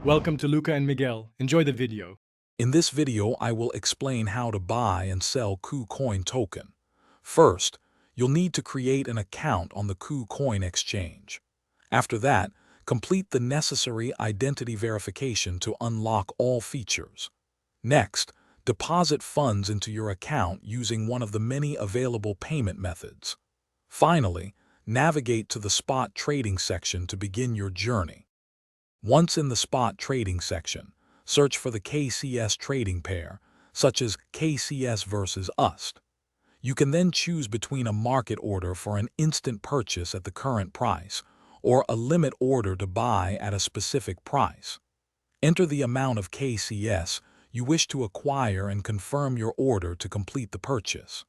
Welcome to Luca and Miguel. Enjoy the video. In this video, I will explain how to buy and sell KuCoin Token. First, you'll need to create an account on the KuCoin exchange. After that, complete the necessary identity verification to unlock all features. Next, deposit funds into your account using one of the many available payment methods. Finally, navigate to the spot trading section to begin your journey. Once in the spot trading section, search for the KCS trading pair, such as KCS versus UST. You can then choose between a market order for an instant purchase at the current price or a limit order to buy at a specific price. Enter the amount of KCS you wish to acquire and confirm your order to complete the purchase.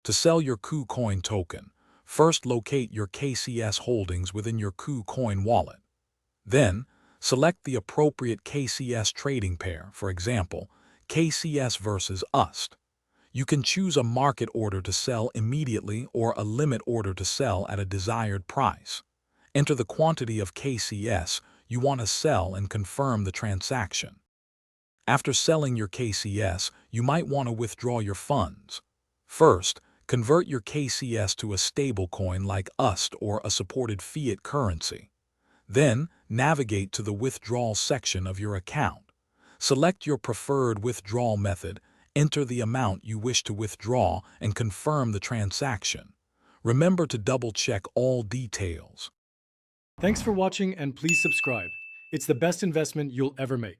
To sell your KuCoin token, first locate your KCS holdings within your KuCoin wallet. Then, select the appropriate KCS trading pair, for example, KCS versus UST. You can choose a market order to sell immediately or a limit order to sell at a desired price. Enter the quantity of KCS you want to sell and confirm the transaction. After selling your KCS, you might want to withdraw your funds. First, convert your KCS to a stablecoin like UST or a supported fiat currency. Then, navigate to the withdrawal section of your account. Select your preferred withdrawal method, enter the amount you wish to withdraw, and confirm the transaction. Remember to double-check all details. Thanks for watching and please subscribe. It's the best investment you'll ever make.